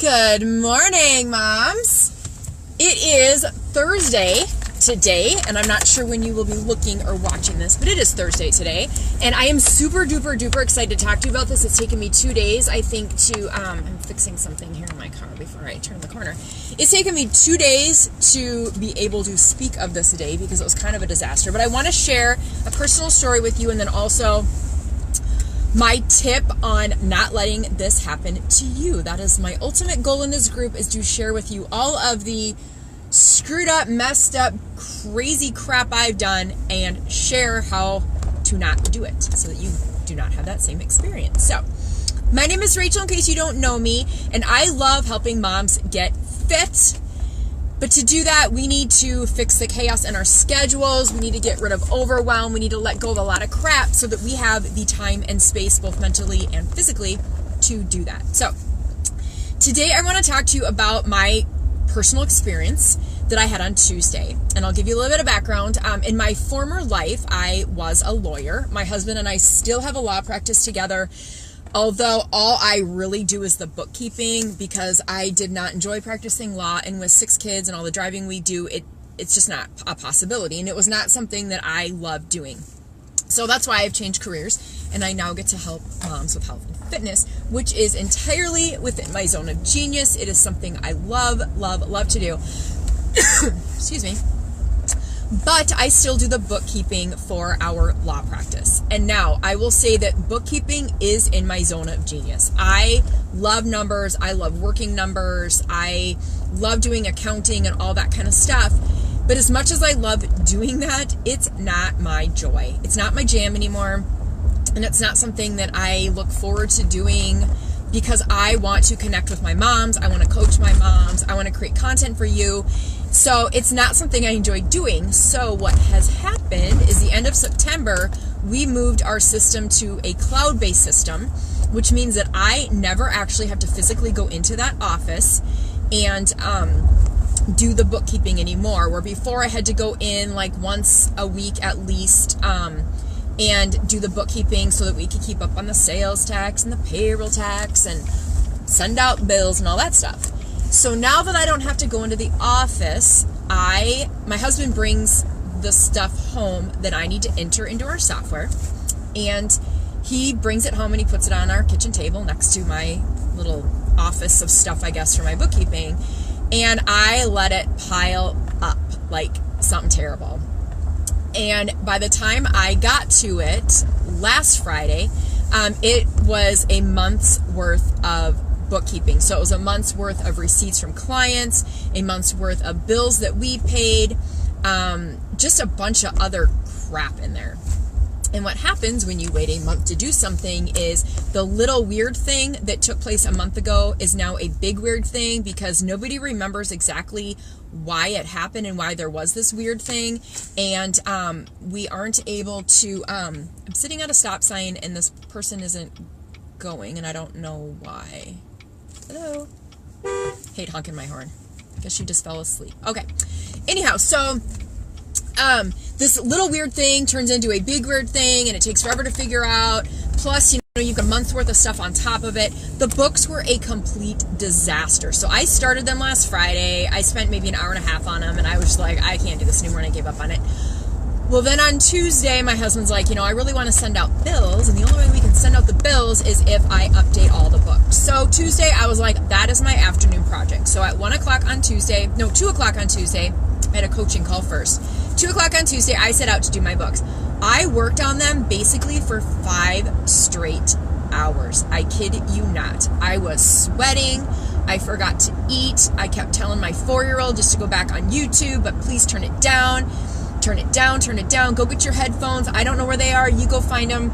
Good morning, moms. It is Thursday today, and I'm not sure when you will be looking or watching this, but it is Thursday today, and I am super duper excited to talk to you about this. It's taken me 2 days, I think, to, I'm fixing something here in my car before I turn the corner. It's taken me 2 days to be able to speak of this today because it was kind of a disaster, but I want to share a personal story with you, and then also my tip on not letting this happen to you. That is my ultimate goal in this group, is to share with you all of the screwed up, messed up, crazy crap I've done and share how to not do it so that you do not have that same experience. So, my name is Rachel, in case you don't know me, and I love helping moms get fit. But to do that, we need to fix the chaos in our schedules. We need to get rid of overwhelm. We need to let go of a lot of crap so that we have the time and space, both mentally and physically, to do that. So today I want to talk to you about my personal experience that I had on Tuesday. And I'll give you a little bit of background. In my former life, I was a lawyer. My husband and I still have a law practice together, although all I really do is the bookkeeping, because I did not enjoy practicing law, and with 6 kids and all the driving we do, it's just not a possibility, and it was not something that I loved doing. So that's why I've changed careers, and I now get to help moms with health and fitness, which is entirely within my zone of genius. It is something I love to do. Excuse me. But I still do the bookkeeping for our law practice. And now I will say that bookkeeping is in my zone of genius. I love numbers. I love working numbers. I love doing accounting and all that kind of stuff. But as much as I love doing that, it's not my joy. It's not my jam anymore. And it's not something that I look forward to doing, because I want to connect with my moms. I want to coach my moms. I want to create content for you. So it's not something I enjoy doing. So what has happened is, the end of September, we moved our system to a cloud-based system, which means that I never actually have to physically go into that office and do the bookkeeping anymore. Where before I had to go in like once a week at least and do the bookkeeping so that we could keep up on the sales tax and the payroll tax and send out bills and all that stuff. So now that I don't have to go into the office, my husband brings the stuff home that I need to enter into our software, and he brings it home and he puts it on our kitchen table next to my little office of stuff, I guess, for my bookkeeping, and I let it pile up like something terrible. And by the time I got to it last Friday, it was a month's worth of bookkeeping. So it was a month's worth of receipts from clients, a month's worth of bills that we paid, just a bunch of other crap in there. And what happens when you wait a month to do something is, the little weird thing that took place a month ago is now a big weird thing, because nobody remembers exactly why it happened and why there was this weird thing. And we aren't able to, I'm sitting at a stop sign and this person isn't going, and I don't know why. Hello. Hate honking my horn. I guess she just fell asleep. Okay. Anyhow, so this little weird thing turns into a big weird thing, and it takes forever to figure out. Plus, you've got a month's worth of stuff on top of it. The books were a complete disaster. So I started them last Friday. I spent maybe an hour and a half on them, and I was like, I can't do this anymore, and I gave up on it. Well, then on Tuesday, my husband's like, I really want to send out bills, and the only way we can send out the bills is if I update all the books. So Tuesday, I was like, that is my afternoon project. So at 2 o'clock on Tuesday, I had a coaching call first. 2 o'clock on Tuesday, I set out to do my books. I worked on them basically for 5 straight hours. I kid you not. I was sweating. I forgot to eat. I kept telling my 4-year-old just to go back on YouTube, but please turn it down. Turn it down. Go get your headphones. I don't know where they are. You go find them.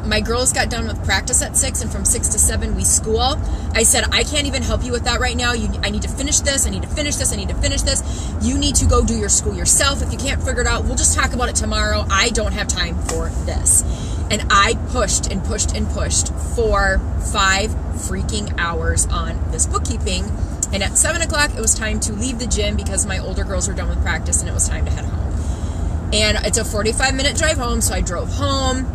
My girls got done with practice at 6, and from 6 to 7 we school. I said, I can't even help you with that right now. I need to finish this. I need to finish this. You need to go do your school yourself. If you can't figure it out, we'll just talk about it tomorrow. I don't have time for this. And I pushed for 5 freaking hours on this bookkeeping. And at 7 o'clock, it was time to leave the gym because my older girls were done with practice, and it was time to head home. And it's a 45-minute drive home, so I drove home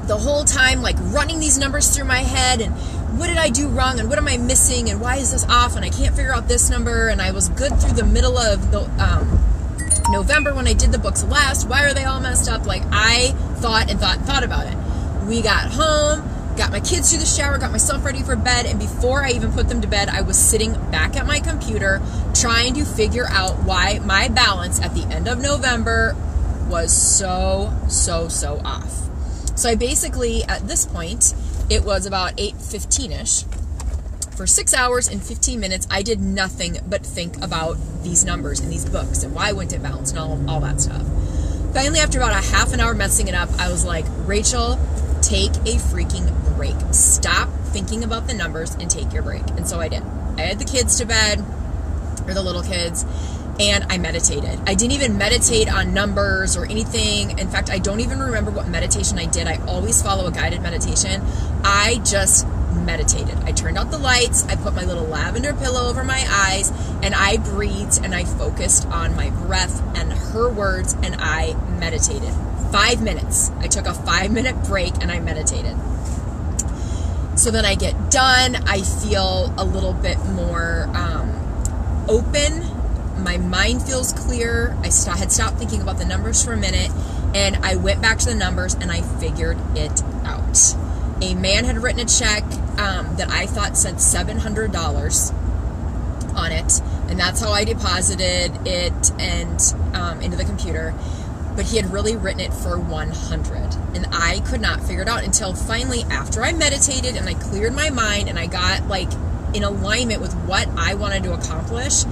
the whole time, like running these numbers through my head and what did I do wrong and what am I missing and why is this off and I can't figure out this number, and I was good through the middle of the November when I did the books last. Why are they all messed up? Like, I thought about it. We got home, got my kids through the shower, got myself ready for bed, and before I even put them to bed, I was sitting back at my computer trying to figure out why my balance at the end of November was so off. So I basically, at this point, it was about 8:15-ish. For 6 hours and 15 minutes, I did nothing but think about these numbers and these books and why wouldn't it balance and all that stuff. Finally, after about a half an hour messing it up, I was like, Rachel, take a freaking break. Stop thinking about the numbers and take your break. And so I did. I had the kids to bed, or the little kids, and I meditated. I didn't even meditate on numbers or anything. In fact, I don't even remember what meditation I did. I always follow a guided meditation. I just meditated. I turned out the lights, I put my little lavender pillow over my eyes, and I breathed and I focused on my breath and her words, and I meditated. 5 minutes. I took a 5-minute break and I meditated. So then I get done. I feel a little bit more open. My mind feels clear. I had stopped thinking about the numbers for a minute, and I went back to the numbers and I figured it out. A man had written a check that I thought said $700 on it, and that's how I deposited it and into the computer. But he had really written it for $100, and I could not figure it out until finally, after I meditated and I cleared my mind and I got like in alignment with what I wanted to accomplish,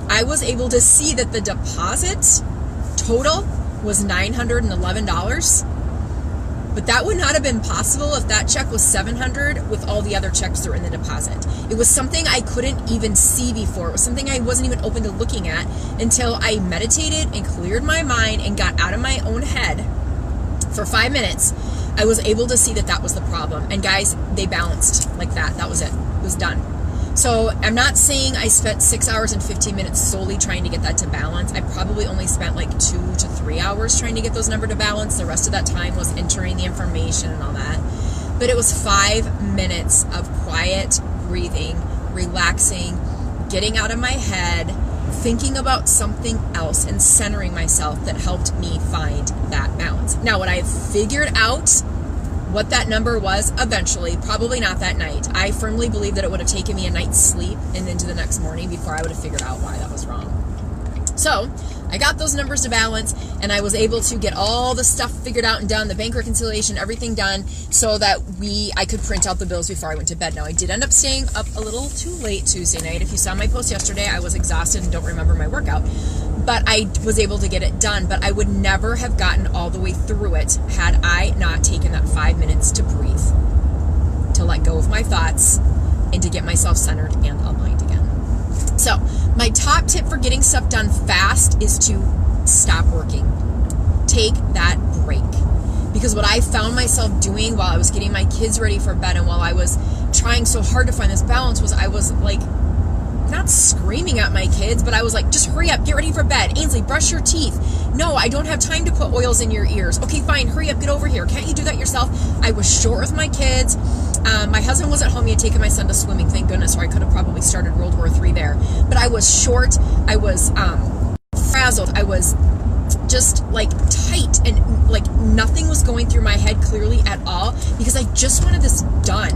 I was able to see that the deposit total was $911. But that would not have been possible if that check was $700 with all the other checks that were in the deposit. It was something I couldn't even see before. It was something I wasn't even open to looking at until I meditated and cleared my mind and got out of my own head for 5 minutes. I was able to see that that was the problem. And guys, they balanced like that. That was it. It was done. So I'm not saying I spent 6 hours and 15 minutes solely trying to get that to balance. I probably only spent like 2 to 3 hours trying to get those numbers to balance. The rest of that time was entering the information and all that. But it was 5 minutes of quiet breathing, relaxing, getting out of my head, thinking about something else, and centering myself that helped me find that balance. Now, would I have figured out what that number was eventually? Probably not that night. I firmly believe that it would have taken me a night's sleep and into the next morning before I would have figured out why that was wrong. So I got those numbers to balance, and I was able to get all the stuff figured out and done, the bank reconciliation, everything done, so that I could print out the bills before I went to bed. Now, I did end up staying up a little too late Tuesday night. If you saw my post yesterday, I was exhausted and don't remember my workout. But I was able to get it done. But I would never have gotten all the way through it had I not taken that 5 minutes to breathe, to let go of my thoughts, and to get myself centered and aligned again. So my top tip for getting stuff done fast is to stop working. Take that break. Because what I found myself doing while I was getting my kids ready for bed and while I was trying so hard to find this balance was I was like, not screaming at my kids, but I was like, just hurry up, get ready for bed. Ainsley, brush your teeth. No, I don't have time to put oils in your ears. Okay, fine, hurry up, get over here. Can't you do that yourself? I was short with my kids. My husband was at home. He had taken my son to swimming, thank goodness, or I could have probably started World War III there. But I was short. I was frazzled. I was just like tight, and like nothing was going through my head clearly at all because I just wanted this done.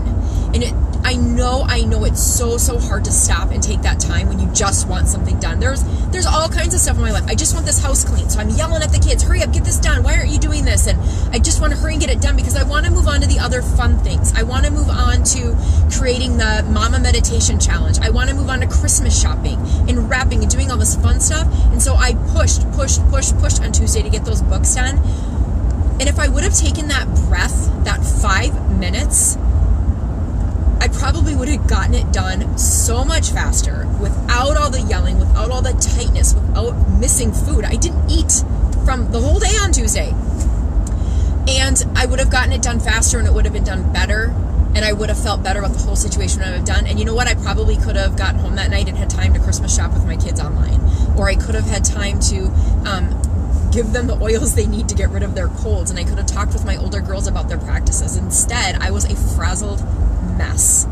And I know it's so hard to stop and take that time when you just want something done. There's all kinds of stuff in my life. I just want this house clean, so I'm yelling at the kids, hurry up, get this done. Why aren't you doing this? And I just want to hurry and get it done because I want to move on to the other fun things. I want to move on to creating the Mama Meditation Challenge. I want to move on to Christmas shopping and wrapping and doing all this fun stuff. And so I pushed on Tuesday to get those books done. And if I would have taken that breath, that 5 minutes, I probably would have gotten it done so much faster without all the yelling, without all the tightness, without missing food. I didn't eat from the whole day on Tuesday. And I would have gotten it done faster, and it would have been done better, and I would have felt better about the whole situation when I would have done. And you know what? I probably could have gotten home that night and had time to Christmas shop with my kids online. Or I could have had time to give them the oils they need to get rid of their colds, and I could have talked with my older girls about their practices. Instead, I was a frazzled mess.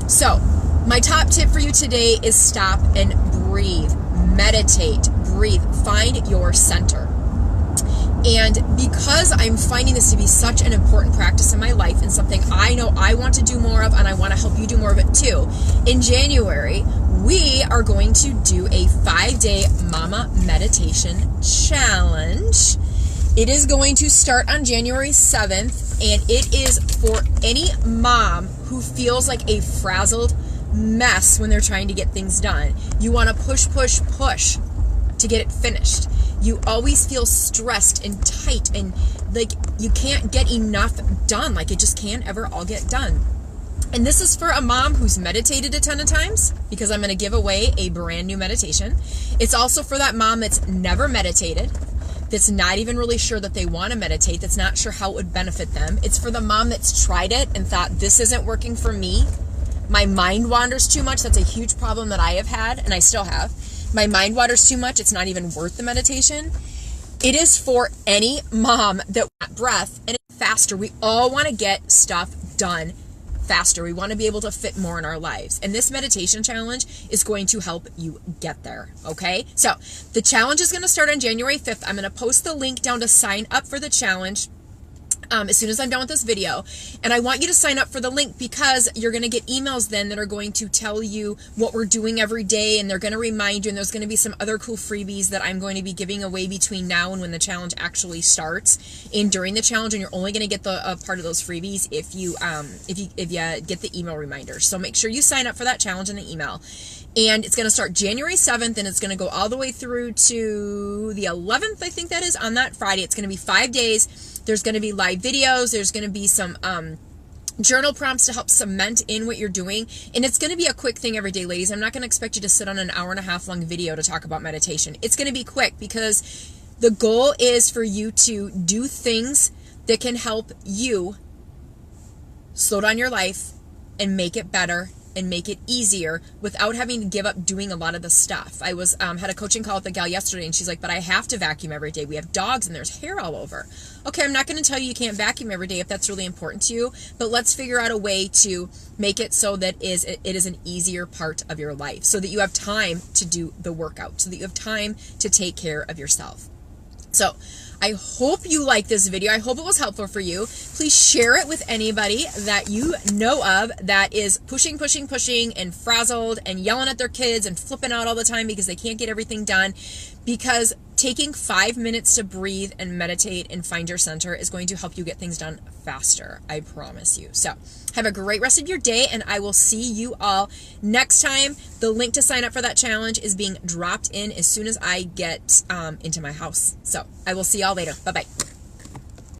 So my top tip for you today is stop and breathe. Meditate, breathe, find your center. And because I'm finding this to be such an important practice in my life and something I know I want to do more of, and I want to help you do more of it too, in January, we are going to do a 5-day Mama Meditation Challenge. It is going to start on January 7th, and it is for any mom who feels like a frazzled mess when they're trying to get things done. You want to push, push, push to get it finished. You always feel stressed and tight and like you can't get enough done. Like it just can't ever all get done. And this is for a mom who's meditated a ton of times, because I'm going to give away a brand new meditation. It's also for that mom that's never meditated, that's not even really sure that they want to meditate, that's not sure how it would benefit them. It's for the mom that's tried it and thought, this isn't working for me. My mind wanders too much. That's a huge problem that I have had, and I still have. My mind wanders too much. It's not even worth the meditation. It is for any mom that wants breath and it's faster. We all want to get stuff done faster. We want to be able to fit more in our lives. And this meditation challenge is going to help you get there. Okay? So the challenge is going to start on January 5th. I'm going to post the link down to sign up for the challenge as soon as I'm done with this video. And I want you to sign up for the link because you're going to get emails then that are going to tell you what we're doing every day, and they're going to remind you, and there's going to be some other cool freebies that I'm going to be giving away between now and when the challenge actually starts and during the challenge. And you're only going to get the part of those freebies if you get the email reminders. So make sure you sign up for that challenge in the email. And it's going to start January 7th, and it's going to go all the way through to the 11th, I think that is, on that Friday. It's going to be 5 days. There's going to be live videos. There's going to be some journal prompts to help cement in what you're doing. And it's going to be a quick thing every day, ladies. I'm not going to expect you to sit on an 1.5 hour long video to talk about meditation. It's going to be quick because the goal is for you to do things that can help you slow down your life and make it better and make it easier without having to give up doing a lot of the stuff. I was had a coaching call with a gal yesterday, and she's like, but I have to vacuum every day. We have dogs and there's hair all over. Okay, I'm not going to tell you you can't vacuum every day if that's really important to you, but let's figure out a way to make it so that it is an easier part of your life, so that you have time to do the workout, so that you have time to take care of yourself. So I hope you like this video. I hope it was helpful for you. Please share it with anybody that you know of that is pushing, pushing, pushing and frazzled and yelling at their kids and flipping out all the time because they can't get everything done. Because taking 5 minutes to breathe and meditate and find your center is going to help you get things done faster. I promise you. So have a great rest of your day, and I will see you all next time. The link to sign up for that challenge is being dropped in as soon as I get into my house. So I will see y'all later. Bye-bye.